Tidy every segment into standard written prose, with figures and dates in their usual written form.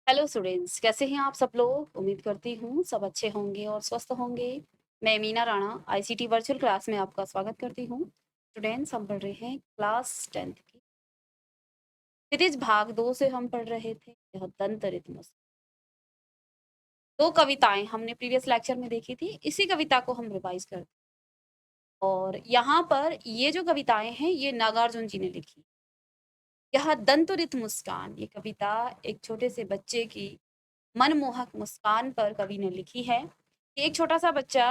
Hello students, कैसे हैं आप सब लोग। उम्मीद करती हूँ सब अच्छे होंगे और स्वस्थ होंगे। मैं Meena Rana ICT virtual class में आपका स्वागत करती हूँ। स्टूडेंट्स, हम पढ़ रहे हैं क्लास 10th की क्षितिज भाग 2 से हम पढ़ रहे थे यह दंत रित्म। दो कविताएं हमने प्रीवियस लेक्चर में देखी थी, इसी कविता को हम रिवाइज करते हैं। और यहाँ पर ये जो कविताएं हैं ये नागार्जुन जी ने लिखी। यह दंतुरित मुस्कान, ये कविता एक छोटे से बच्चे की मनमोहक मुस्कान पर कवि ने लिखी है कि एक छोटा सा बच्चा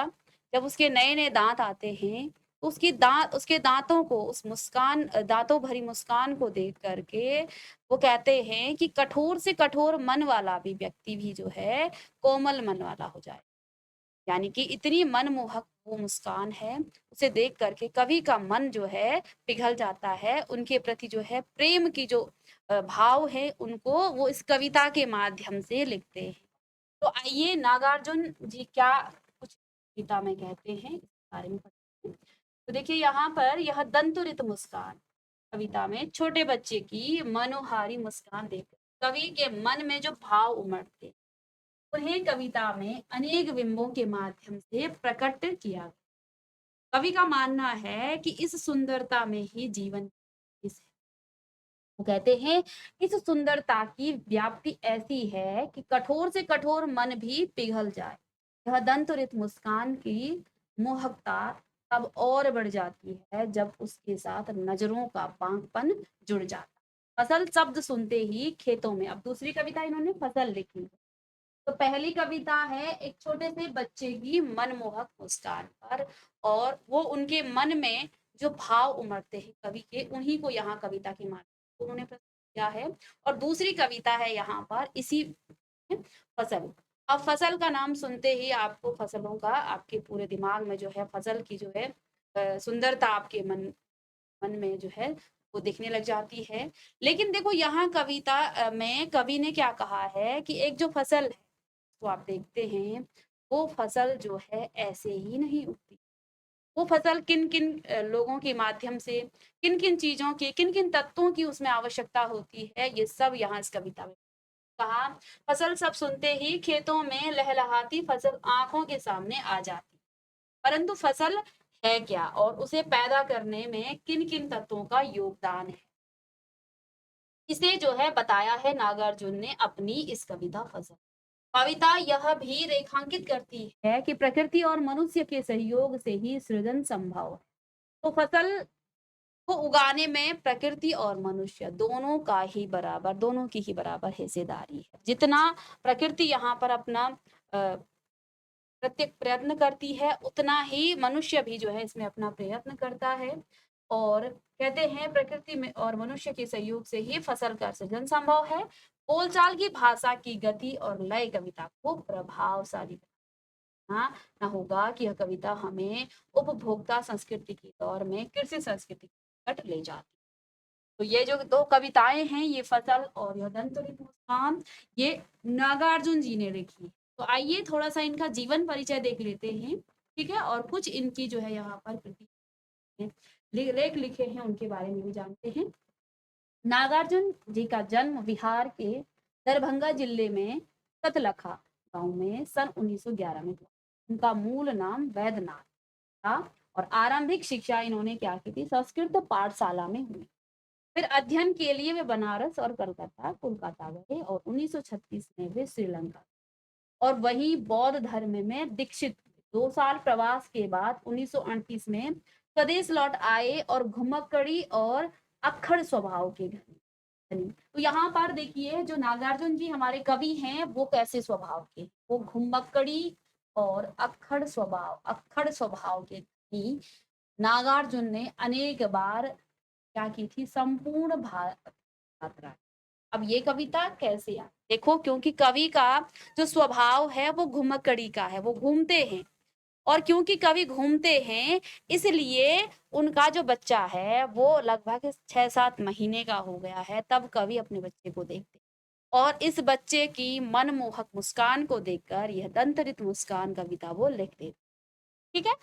जब उसके नए नए दांत आते हैं तो उसके दांतों को उस मुस्कान दांतों भरी मुस्कान को देख करके वो कहते हैं कि कठोर से कठोर मन वाला भी व्यक्ति भी जो है कोमल मन वाला हो जाए। यानी कि इतनी मनमोहक वो मुस्कान है, उसे देख करके कवि का मन जो है पिघल जाता है। उनके प्रति जो है प्रेम की जो भाव है उनको वो इस कविता के माध्यम से लिखते हैं। तो आइए नागार्जुन जी क्या कुछ कविता में कहते हैं इस बारे में पढ़ते हैं। तो देखिए यहाँ पर यह दंतुरित मुस्कान कविता में छोटे बच्चे की मनोहारी मुस्कान देख कवि के मन में जो भाव उमड़ते उन्हें कविता में अनेक बिंबों के माध्यम से प्रकट किया गया। कवि का मानना है कि इस सुंदरता में ही जीवन है। वो कहते हैं इस सुंदरता की व्याप्ति ऐसी है कि कठोर से कठोर मन भी पिघल जाए। यह दंतुरित मुस्कान की मोहकता तब और बढ़ जाती है जब उसके साथ नजरों का बांकपन जुड़ जाता। फसल शब्द सुनते ही खेतों में, अब दूसरी कविता इन्होंने फसल लिखी। तो पहली कविता है एक छोटे से बच्चे की मनमोहक मुस्कान पर, और वो उनके मन में जो भाव उमड़ते हैं कवि के, उन्हीं को यहाँ कविता के माध्यम से उन्होंने प्रस्तुत किया है। और दूसरी कविता है यहाँ पर इसी फसल। अब फसल का नाम सुनते ही आपको फसलों का आपके पूरे दिमाग में जो है फसल की जो है सुंदरता आपके मन मन में जो है वो दिखने लग जाती है। लेकिन देखो यहाँ कविता में कवि ने क्या कहा है कि एक जो फसल है तो आप देखते हैं वो फसल जो है ऐसे ही नहीं उगती। वो फसल किन किन लोगों के माध्यम से, किन किन चीजों की, किन किन तत्वों की उसमें आवश्यकता होती है, ये सब यहाँ इस कविता में कहा। फसल सब सुनते ही खेतों में लहलहाती फसल आंखों के सामने आ जाती, परंतु फसल है क्या और उसे पैदा करने में किन किन तत्वों का योगदान है, इसे जो है बताया है नागार्जुन ने अपनी इस कविता फसल। कविता यह भी रेखांकित करती है कि प्रकृति और मनुष्य के सहयोग से ही सृजन संभव है। तो फसल को उगाने में प्रकृति और मनुष्य दोनों का ही बराबर, दोनों की ही बराबर हिस्सेदारी है। जितना प्रकृति यहाँ पर अपना प्रत्येक प्रयत्न करती है उतना ही मनुष्य भी जो है इसमें अपना प्रयत्न करता है। और कहते हैं प्रकृति में और मनुष्य के सहयोग से ही फसल का सृजन संभव है। बोलचाल की भाषा की गति और लय कविता को प्रभावशाली हाँ ना होगा कि यह कविता हमें उपभोक्ता संस्कृति के दौर में कृषि संस्कृति की ओर ले जाती। तो ये जो दो कविताएं हैं, ये फसल और यह दंतुरित मुस्कान, ये नागार्जुन जी ने लिखी। तो आइए थोड़ा सा इनका जीवन परिचय देख लेते हैं, ठीक है, और कुछ इनकी जो है यहाँ पर कृति लेख लिखे हैं उनके बारे में भी जानते हैं। नागार्जुन जी का जन्म बिहार के दरभंगा जिले में सतलखा गांव में सन 1911 में हुआ। उनका मूल नाम वैद्यनाथ था और आरंभिक शिक्षा इन्होंने क्या की थी, संस्कृत पाठशाला में हुई। फिर अध्ययन के लिए वे बनारस और कोलकाता गए और 1936 में वे श्रीलंका और वहीं बौद्ध धर्म में दीक्षित हुए। 2 साल प्रवास के बाद 1938 में स्वदेश लौट आए और घुमक्कड़ी और अक्खड़ स्वभाव के धनी। तो यहाँ पर देखिए जो नागार्जुन जी हमारे कवि हैं वो कैसे स्वभाव के, वो घुमक्कड़ी और अक्खड़ स्वभाव के धनी। नागार्जुन ने अनेक बार क्या की थी, संपूर्ण भारत यात्रा। अब ये कविता कैसे आ देखो, क्योंकि कवि का जो स्वभाव है वो घुमक्कड़ी का है, वो घूमते हैं। और क्योंकि कवि घूमते हैं इसलिए उनका जो बच्चा है वो लगभग 6-7 महीने का हो गया है, तब कवि अपने बच्चे को देखते और इस बच्चे की मनमोहक मुस्कान को देखकर यह दंतरित मुस्कान कविता वो लिखते। ठीक है,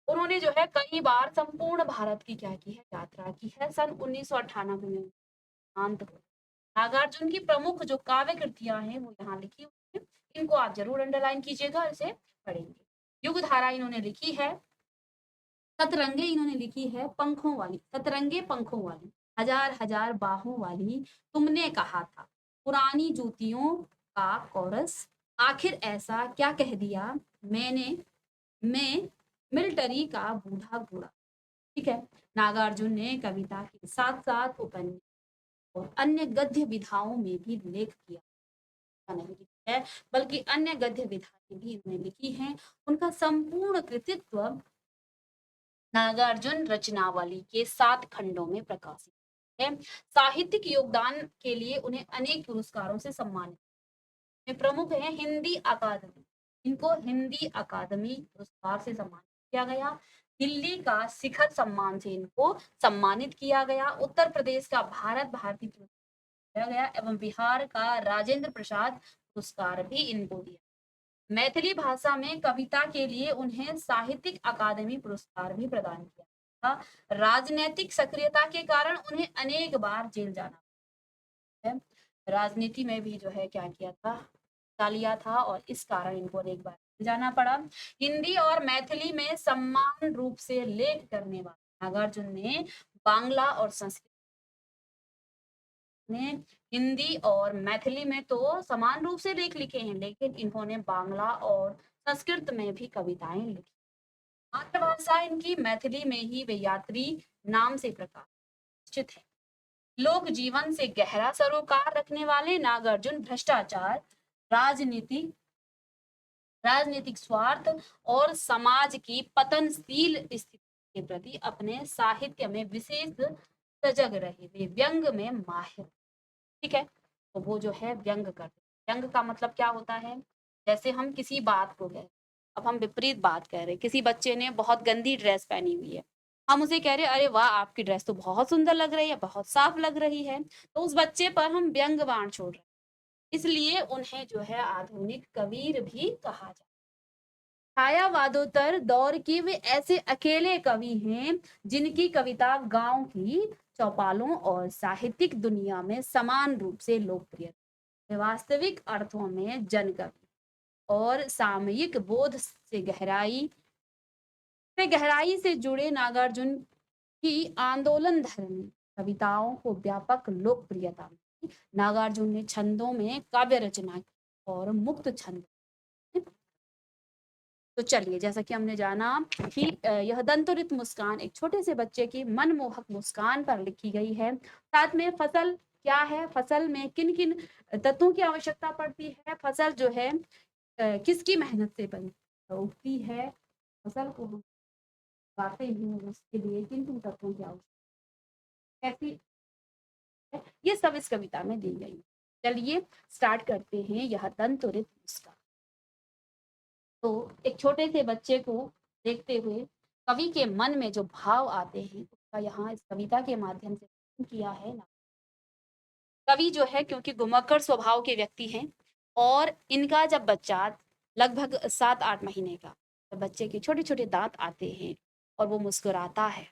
उन्होंने जो है कई बार संपूर्ण भारत की क्या की है, यात्रा की है। सन 1998 में अंत हुआ। नागार्जुन की प्रमुख जो काव्य कृतियां हैं वो यहाँ लिखी हुई है, इनको आप जरूर अंडरलाइन कीजिएगा, इसे पढ़ेंगे। युग धारा इन्होंने लिखी है, सतरंगे इन्होंने लिखी है पंखों वाली, सतरंगे पंखों वाली, हजार हजार बाहों वाली, तुमने कहा था, पुरानी जूतियों का कोरस, आखिर ऐसा क्या कह दिया मैंने, मैं मिलिट्री का बूढ़ा घोड़ा। ठीक है, नागार्जुन ने कविता के साथ साथ उपन्यास और अन्य गद्य विधाओं में भी लेख किया, नहीं लिखी है बल्कि अन्य गद्य विधाएं भी उन्होंने लिखी हैं। उनका संपूर्ण कृतित्व नागार्जुन रचनावली के 7 खंडों में प्रकाशित है। साहित्यिक योगदान के लिए उन्हें अनेक पुरस्कारों से सम्मानित में प्रमुख है हिंदी अकादमी, इनको हिंदी अकादमी पुरस्कार से सम्मानित किया गया, दिल्ली का शिखर सम्मान से इनको सम्मानित किया गया, उत्तर प्रदेश का भारत भारती पुरस्कार दिया गया एवं बिहार का राजेंद्र प्रसाद पुरस्कार भी इनको दिया। मैथिली भाषा में कविता के लिए उन्हें साहित्यिक अकादमी पुरस्कार भी प्रदान किया था। राजनीतिक सक्रियता के कारण उन्हें अनेक बार जेल जाना है, राजनीति में भी जो है क्या किया था, हिस्सा लिया था और इस कारण इनको अनेक बार जाना पड़ा। हिंदी और मैथिली में समान रूप से लेख करने वाले नागार्जुन ने बांग्ला और संस्कृत में, हिंदी और मैथिली में तो समान रूप से लेख लिखे हैं, लेकिन इन्होंने बांग्ला और संस्कृत में भी कविताएं लिखी। मातृभाषा इनकी मैथिली में ही वे यात्री नाम से प्रकाशित है। लोक जीवन से गहरा सरोकार रखने वाले नागार्जुन भ्रष्टाचार, राजनीतिक स्वार्थ और समाज की पतनशील स्थिति के प्रति अपने साहित्य में विशेष सजग रहे। वे व्यंग में माहिर, ठीक है, तो वो जो है व्यंग करते। व्यंग का मतलब क्या होता है, जैसे हम किसी बात को कह, अब हम विपरीत बात कर रहे, किसी बच्चे ने बहुत गंदी ड्रेस पहनी हुई है, हम उसे कह रहे अरे वाह आपकी ड्रेस तो बहुत सुंदर लग रही है, बहुत साफ लग रही है, तो उस बच्चे पर हम व्यंग बाण छोड़ रहे हैं, इसलिए उन्हें जो है आधुनिक कबीर भी कहा जाता है। छायावादोत्तर दौर के वे ऐसे अकेले कवि हैं जिनकी कविता गांव की चौपालों और साहित्यिक दुनिया में समान रूप से लोकप्रिय है। वास्तविक अर्थों में जनकवि और सामयिक बोध से गहराई से जुड़े नागार्जुन की आंदोलन धर्मी कविताओं को व्यापक लोकप्रियता मिली। नागार्जुन ने छंदों में काव्य रचना की और मुक्त छंद। तो चलिए, जैसा कि हमने जाना कि यह दंतुरित मुस्कान एक छोटे से बच्चे की मनमोहक मुस्कान पर लिखी गई है। साथ में फसल क्या है, फसल में किन किन तत्वों की आवश्यकता पड़ती है, फसल जो है किसकी मेहनत से बनी उगती है, फसल को हम उगाते हैं उसके लिए किन किन तत्वों की आवश्यकता कैसी है, ये सब इस कविता में दी गई। चलिए स्टार्ट करते हैं यह दंतुरित मुस्कान। तो एक छोटे से बच्चे को देखते हुए कवि के मन में जो भाव आते हैं उसका यहाँ इस कविता के माध्यम से किया है ना। कवि जो है क्योंकि घुमक्कड़ स्वभाव के व्यक्ति हैं और इनका जब बच्चा लगभग 7-8 महीने का, तो बच्चे के छोटे छोटे दांत आते हैं और वो मुस्कुराता है,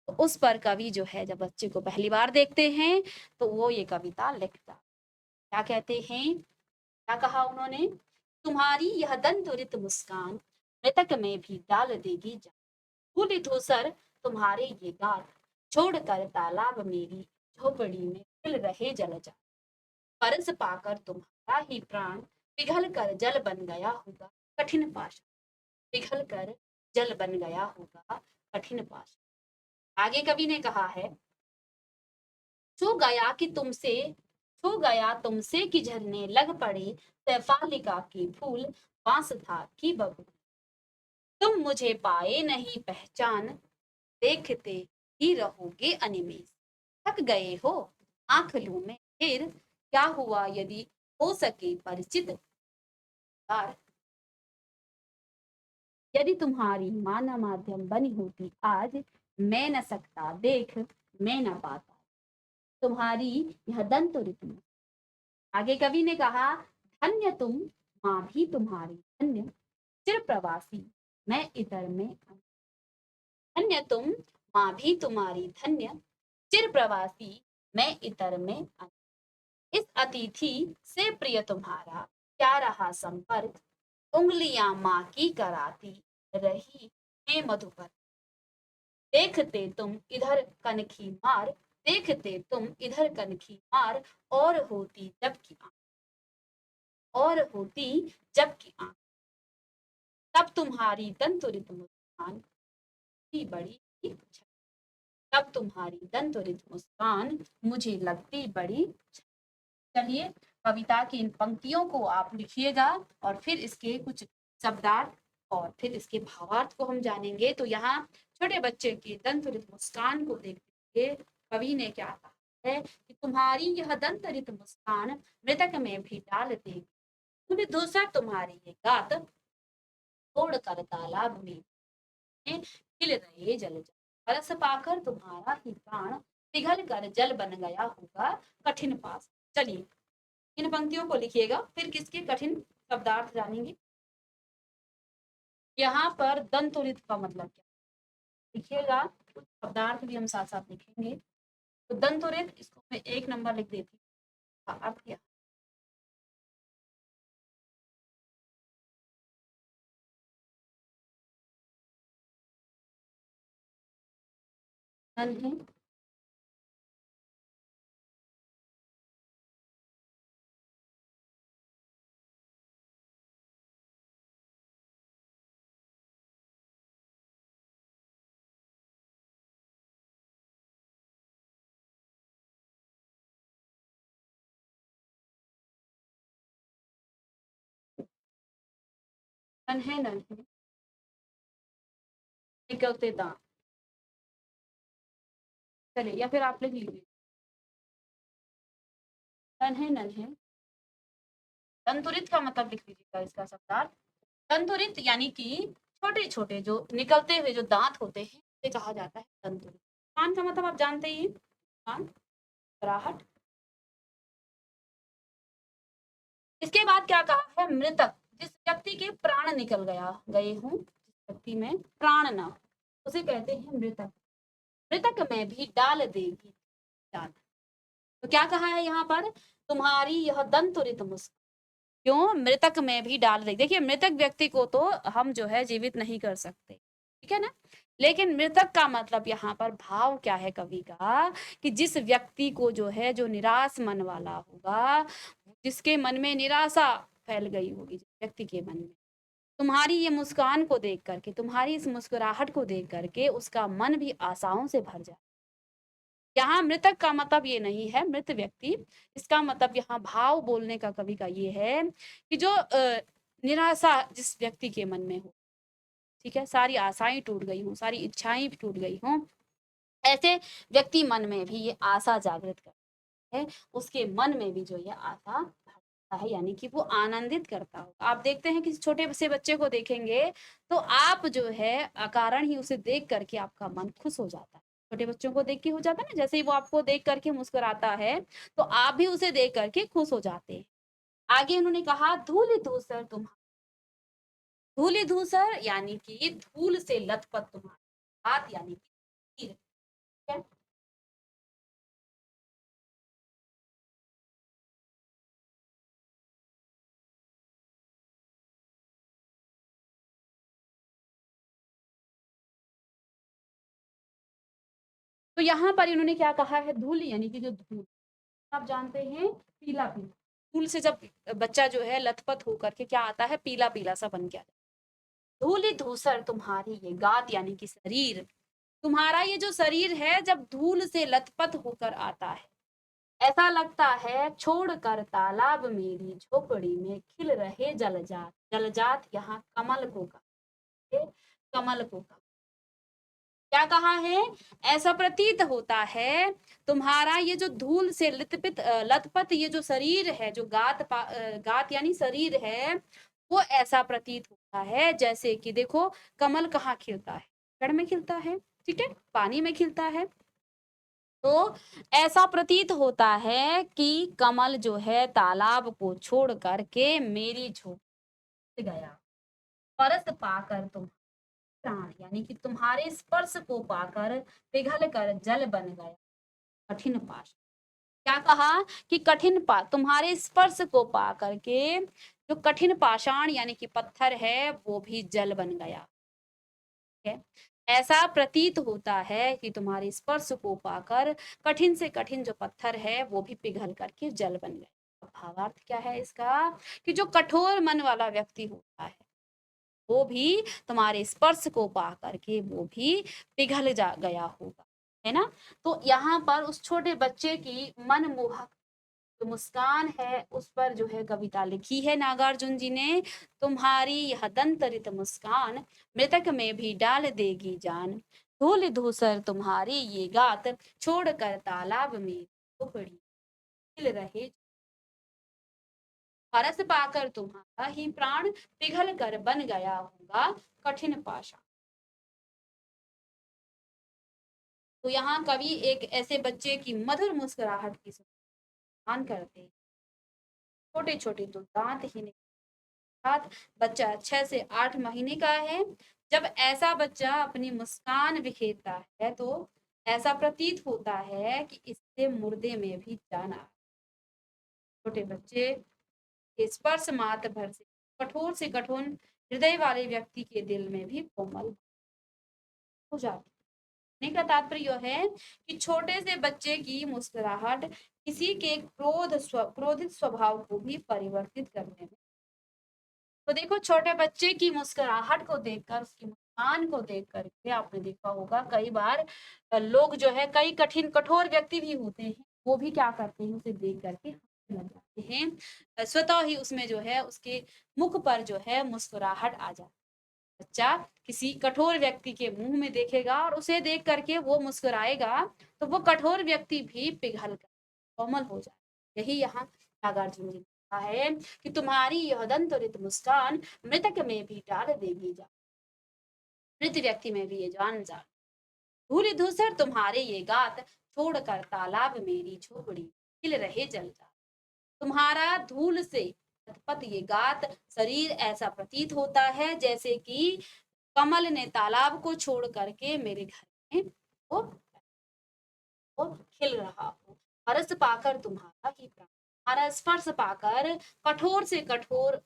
तो उस पर कवि जो है जब बच्चे को पहली बार देखते हैं तो वो ये कविता लिखता। क्या कहते हैं, क्या कहा उन्होंने, तुम्हारी यह दंतुरित मुस्कान मृतक में भी डाल देगी जान, धूलि धूसर तुम्हारे ये गाल, छोड़कर तालाब मेरी झोपड़ी में खिल रहे जल जा, परस पाकर तुम्हारा ही प्राण पिघल कर जल बन गया होगा कठिन पाषाण, पिघल कर जल बन गया होगा कठिन पाषाण। आगे कवि ने कहा है, छू गया कि तुमसे छू गया तुमसे कि झरने लग पड़े सैफालिका के फूल, बांस था कि बबूल, तुम मुझे पाए नहीं पहचान, देखते ही रहोगे अनिमेष, थक गए हो आंख लूं में फिर, क्या हुआ यदि हो सके परिचित बार, यदि तुम्हारी माना माध्यम बनी होती आज, मैं न सकता देख मैं न पाता तुम्हारी यह दंतुरित। आगे कवि ने कहा, धन्य तुम माँ भी तुम्हारी धन्य, चिर प्रवासी मैं इतर में, धन्य तुम माँ भी तुम्हारी धन्य, चिर प्रवासी मैं इतर में। इस अतिथि से प्रिय तुम्हारा क्या रहा संपर्क, उंगलियां माँ की कराती रही है मधुपर। देखते तुम इधर कनखी मार, देखते तुम इधर कनखी मार, और होती जब की आंख, और होती जब की आंख, तब तुम्हारी दंतुरित मुस्कान की बड़ी ही छल। तब तुम्हारी दंतुरित मुस्कान मुझे लगती बड़ी छल। चलिए, कविता की इन पंक्तियों को आप लिखिएगा और फिर इसके कुछ शब्दार्थ और फिर इसके भावार्थ को हम जानेंगे। तो यहाँ छोटे बच्चे की दंतरित मुस्कान को देखते हुए कवि ने क्या कहा है कि तुम्हारी यह दंतरित मुस्कान मृतक में भी डाल देगी, तुम्हें दूसरा तुम्हारी ये गात छोड़ कर तालाब में खिल रहे जल जल, बरस पाकर तुम्हारा ही प्राण पिघल कर जल बन गया होगा कठिन पास। चलिए, इन पंक्तियों को लिखिएगा, फिर किसके कठिन शब्दार्थ जानेंगे। यहाँ पर दंतुरित का मतलब क्या लिखिएगा, कुछ शब्दार्थ भी हम साथ साथ लिखेंगे। तो दंतुरित, इसको मैं 1 नंबर लिख देती हूँ। अर्थ क्या, नन्हे, नन्हे नन्हे निकलते दांत। चलिए, या फिर आप लिख लीजिए, नन्हे नन्हे। दंतुरित का मतलब लिख लीजिएगा इसका शब्दार्थ। दंतुरित यानी कि छोटे छोटे जो निकलते हुए जो दांत होते हैं उसे कहा जाता है दंतुरित। कान का मतलब आप जानते ही हैं, कान, कराहट। इसके बाद क्या कहा है, मृतक, जिस व्यक्ति के प्राण निकल गए हों, जिस व्यक्ति में प्राण ना हो, उसे कहते हैं मृतक। मृतक में भी डाल देगी जान। तो क्या कहा है यहाँ पर, तुम्हारी यह दंतुरित मुस्कान, क्यों, मृतक में भी डाल देगी। देखिए, मृतक व्यक्ति को तो हम जो है जीवित नहीं कर सकते, ठीक है ना, लेकिन मृतक का मतलब यहाँ पर भाव क्या है कवि का, कि जिस व्यक्ति को जो है, जो निराश मन वाला होगा, जिसके मन में निराशा फैल गई होगी, जिस व्यक्ति के मन में, तुम्हारी ये मुस्कान को देख करके, तुम्हारी इस मुस्कुराहट को देख करके उसका मन भी आशाओं से भर जाए। यहाँ मृतक का मतलब ये नहीं है मृत व्यक्ति, इसका मतलब यहाँ भाव बोलने का कवि का ये है कि जो निराशा जिस व्यक्ति के मन में हो, ठीक है, सारी आशाएं टूट गई हों, सारी इच्छाएं टूट गई हों, ऐसे व्यक्ति मन में भी ये आशा जागृत करता है, उसके मन में भी जो ये आशा भरता है, यानी कि वो आनंदित करता हो। आप देखते हैं कि छोटे से बच्चे को देखेंगे तो आप जो है अकारण ही उसे देख करके आपका मन खुश हो जाता है। छोटे बच्चों को देख के हो जाता है ना, जैसे ही वो आपको देख करके मुस्कुराता है तो आप भी उसे देख करके खुश हो जाते हैं। आगे उन्होंने कहा, धूल धूसर तुम, धूल धूसर यानी कि धूल से लथपथ तुम्हारा हाथ, यानी कि तीर, ठीक है? तो यहाँ पर इन्होंने क्या कहा है, धूल यानी कि जो धूल, आप जानते हैं पीला पीला, धूल से जब बच्चा जो है लथपथ होकर के क्या आता है, पीला पीला सा बन के आता है। धूल धूसर तुम्हारी ये गात, यानी कि शरीर, तुम्हारा ये जो शरीर है जब धूल से लथपथ होकर आता है, ऐसा लगता है छोड़कर तालाब मेरी झोपड़ी में खिल रहे जलजात। जलजात यहाँ कमल को कहा है, कमल को कहा, क्या कहा है, ऐसा प्रतीत होता है तुम्हारा ये जो धूल से लथपथ लथपथ ये जो शरीर है, जो गात यानी शरीर है, वो ऐसा प्रतीत होता है जैसे कि देखो, कमल कहाँ खिलता है, पेड़ में खिलता है, ठीक है, पानी में खिलता है। तो ऐसा प्रतीत होता है कि कमल जो है तालाब को छोड़ करके मेरी झोपड़ी गया, परस पाकर तुम प्राण, यानी कि तुम्हारे स्पर्श को पाकर पिघल कर जल बन गया कठिन पाष। क्या कहा कि तुम्हारे स्पर्श को पा करके जो कठिन पाषाण यानी कि पत्थर है वो भी जल बन गया है। ऐसा प्रतीत होता है कि तुम्हारे स्पर्श को पाकर कठिन से कठिन जो पत्थर है वो भी पिघल करके जल बन गया। भावार्थ क्या है इसका कि जो कठोर मन वाला व्यक्ति होता है वो भी तुम्हारे स्पर्श को पा करके वो भी पिघल जा गया होगा, है ना। तो यहाँ पर उस छोटे बच्चे की मनमोहक जो मुस्कान है उस पर जो है कविता लिखी है नागार्जुन जी ने। तुम्हारी यह दंतरित मुस्कान मृतक में भी डाल देगी जान, धूल धूसर तुम्हारी ये गात छोड़कर तालाब में टुकड़ी खिल रहे, परस पाकर तुम्हारा ही प्राण पिघल कर बन गया होगा कठिन पाषाण। तो यहाँ कवि एक ऐसे बच्चे की मधुर मुस्कुराहट की सुधान करते हैं। छोटे छोटे तो दांत ही नहीं, साथ बच्चा 6 से 8 महीने का है। जब ऐसा बच्चा अपनी मुस्कान बिखेरता है तो ऐसा प्रतीत होता है कि इससे मुर्दे में भी जान आ। छोटे बच्चे के स्पर्श मात्र भर से कठोर हृदय वाले व्यक्ति के दिल में भी कोमल हो जाती है। कहने का तात्पर्य यह है कि छोटे से बच्चे की मुस्कुराहट किसी के क्रोधित स्वभाव को भी परिवर्तित करने में। तो देखो छोटे बच्चे की मुस्कुराहट को देखकर उसकी मुस्कान को देख करके आपने देखा होगा कई बार लोग जो है कई कठिन कठोर व्यक्ति भी होते हैं वो भी क्या करते हैं उसे देख करके हंसने लग जाते हैं। स्वतः ही उसमें जो है उसके मुख पर जो है मुस्कुराहट आ जाती है। बच्चा किसी कठोर व्यक्ति के मुंह में देखेगा और उसे देख करके वो मुस्कुराएगा तो वो कठोर व्यक्ति भी पिघल कर कोमल हो जाए। यही यहाँ नागार्जुन जी ने कहा है कि तुम्हारी यह दंतरित मुस्कान मृतक में भी डाल देगी जान, मृत व्यक्ति में भी ये जान जा, धूल धूसर तुम्हारे ये गात छोड़कर तालाब मेरी झोपड़ी खिल रहे जल जा। तुम्हारा धूल से लथपथ ये गात शरीर ऐसा प्रतीत होता है जैसे कि कमल ने तालाब को छोड़ करके मेरे घर में वो, वो खिल रहा हो। हर्ष पाकर तुम्हारा ही प्राण, तुम्हारा स्पर्श पाकर कठोर से कठोर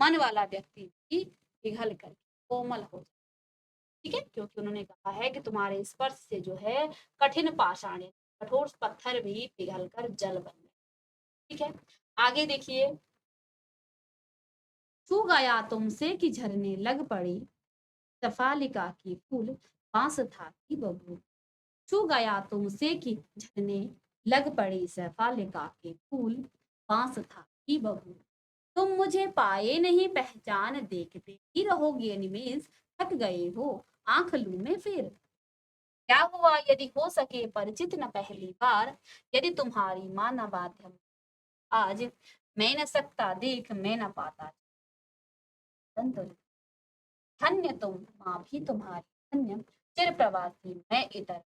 मन वाला व्यक्ति भी पिघल कर कोमल हो जाए। ठीक है, क्योंकि उन्होंने कहा है कि तुम्हारे स्पर्श से जो है कठिन पाषाण कठोर पत्थर भी पिघल कर जल बन गए। ठीक है, आगे देखिए। छू गया तुमसे कि झरने लग पड़ी, सफालिका की फूल बांस था कि बबूल। छू गया तुमसे कि झरने लग पड़ी, सफालिका के फूल बांस था कि बबूल। तुम मुझे पाए नहीं पहचान, देखते ही रहोगे निमेष, थक गए हो आंख लू में फिर। क्या हुआ यदि हो सके परिचित न पहली बार, यदि तुम्हारी माँ न बाध्यम आज, मैं न सकता देख मैं न पाता धन्य तुम माँ भी तुम्हारी धन्य, चिर प्रवासी मैं इधर,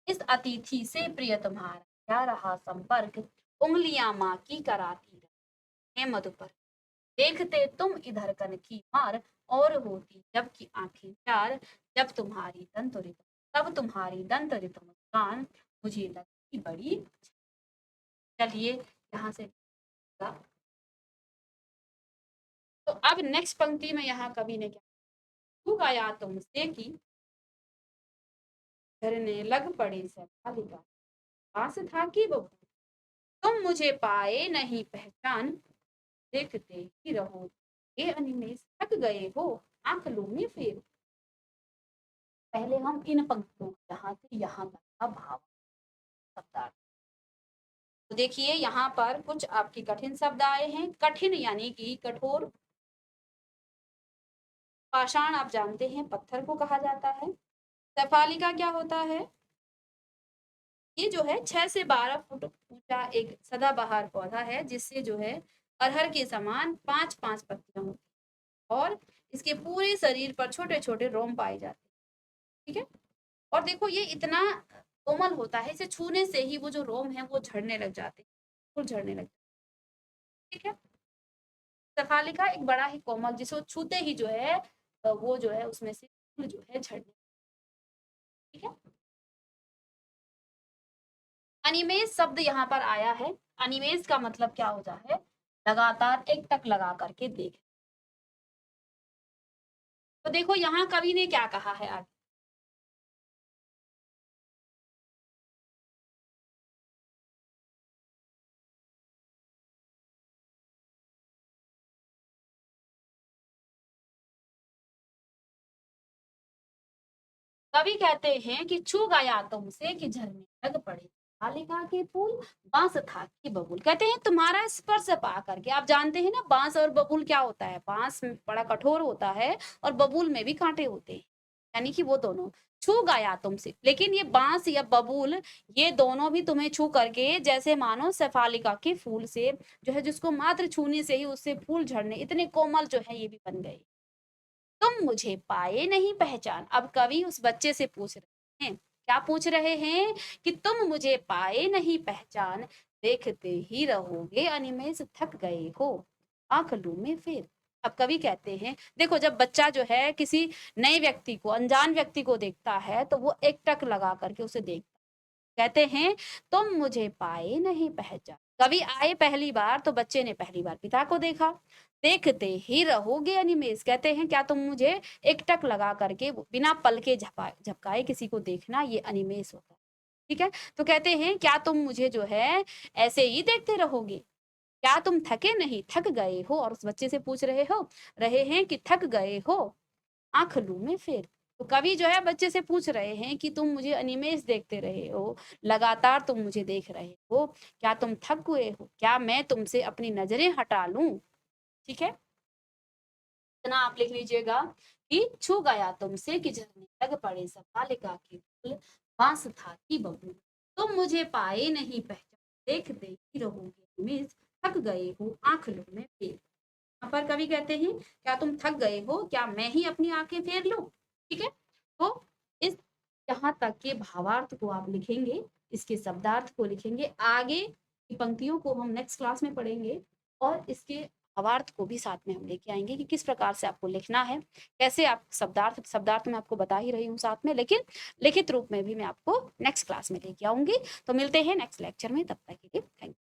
इस अतिथि से प्रिय तुम्हारा क्या रहा संपर्क, उंगलियां माँ की कराती रहे मधुपर, देखते तुम इधर कन की मार और होती जबकि आंखें चार, जब तुम्हारी दंतरित तब तुम्हारी दंतरित मुस्कान मुझे लगती बड़ी। चलिए यहाँ से तो अब नेक्स्ट पंक्ति में यहाँ कवि ने क्या तू गाया तुमसे की झरने लग पड़ी सफालिका पास था कि बबू, तुम मुझे पाए नहीं पहचान, देखते ही रहो ये अनिमेष, थक गए हो आंख लूमी फिर। पहले हम इन पंक्तियों यहाँ से यहाँ तक का भाव शब्दार्थ। तो देखिए यहाँ पर कुछ आपकी कठिन शब्द आए हैं। कठिन यानी कि कठोर, पाषाण आप जानते हैं पत्थर को कहा जाता है। सफालिका क्या होता है, ये जो है 6 से 12 फुट ऊंचा एक सदाबहार पौधा है जिससे जो है अरहर के समान 5-5 पत्तियां होती हैं और इसके पूरे शरीर पर छोटे छोटे रोम पाए जाते हैं। ठीक है, और देखो ये इतना कोमल होता है, इसे छूने से ही वो जो रोम है वो झड़ने लग जाते हैं, फूल झड़ने लग जाते हैं। ठीक है, सफालिका एक बड़ा ही कोमल जिसको छूते ही जो है वो जो है उसमें से फूल जो है झड़ने। ठीक है, अनिमेष शब्द यहाँ पर आया है। अनिमेष का मतलब क्या होता है? लगातार एक टक लगा करके देख। तो देखो यहाँ कवि ने क्या कहा है आगे। कवि कहते हैं कि छू गया तुमसे कि झरने लग पड़े बालिका के फूल, बांस था कि बबूल। कहते हैं तुम्हारा स्पर्श पा करके। आप जानते हैं ना बांस और बबूल क्या होता है? बांस बड़ा कठोर होता है और बबूल में भी कांटे होते हैं, यानी कि वो दोनों छू गया तुमसे। लेकिन ये बांस या बबूल, ये दोनों भी तुम्हें छू करके जैसे मानो शेफालिका के फूल से जो है, जिसको मात्र छूने से ही उससे फूल झड़ने इतने कोमल जो है ये भी बन गए। तुम मुझे पाए नहीं पहचान। अब कवि उस बच्चे से पूछ रहे हैं, क्या पूछ रहे हैं? कि तुम मुझे पाए नहीं पहचान, देखते ही रहोगे अनिमेष थक गए हो, आंख लूं में फिर। अब कवि कहते हैं देखो, जब बच्चा जो है किसी नए व्यक्ति को, अनजान व्यक्ति को देखता है तो वो एक टक लगा करके उसे देखता। कहते हैं तुम मुझे पाए नहीं पहचान। कवि आए पहली बार तो बच्चे ने पहली बार पिता को देखा। देखते ही रहोगे अनिमेष, कहते हैं क्या तुम मुझे एकटक लगा करके बिना पल के झपकाए किसी को देखना, ये अनिमेष होता है। ठीक है, तो कहते हैं क्या तुम मुझे जो है ऐसे ही देखते रहोगे? क्या तुम थके नहीं, थक गए हो? और उस बच्चे से पूछ रहे हैं कि थक गए हो, आंख लूं मैं फिर। तो कवि जो है बच्चे से पूछ रहे हैं कि तुम मुझे अनिमेष देखते रहे हो, लगातार तुम मुझे देख रहे हो, क्या तुम थक गए हो? क्या मैं तुमसे अपनी नजरें हटा लूं? ठीक है, इतना आप लिख लीजिएगा कि छू गया तुमसे कि झरने लग पड़े सब बालिका के फूल, बांस था कि बबूल। तुम मुझे पाए नहीं पहचान, देखते ही रहोगे अनिमेष, थक गए हो, आंख लो मैं फिर। यहाँ पर कवि कहते हैं क्या तुम थक गए हो, क्या मैं ही अपनी आंखें फेर लूं? ठीक है, तो इस यहाँ तक के भावार्थ को आप लिखेंगे, इसके शब्दार्थ को लिखेंगे। आगे की पंक्तियों को हम नेक्स्ट क्लास में पढ़ेंगे और इसके भावार्थ को भी साथ में हम लेके आएंगे कि किस प्रकार से आपको लिखना है, कैसे आप शब्दार्थ शब्दार्थ में आपको बता ही रही हूँ साथ में, लेकिन लिखित रूप में भी मैं आपको नेक्स्ट क्लास में लेके आऊंगी। तो मिलते हैं नेक्स्ट लेक्चर में, तब तक के लिए थैंक यू।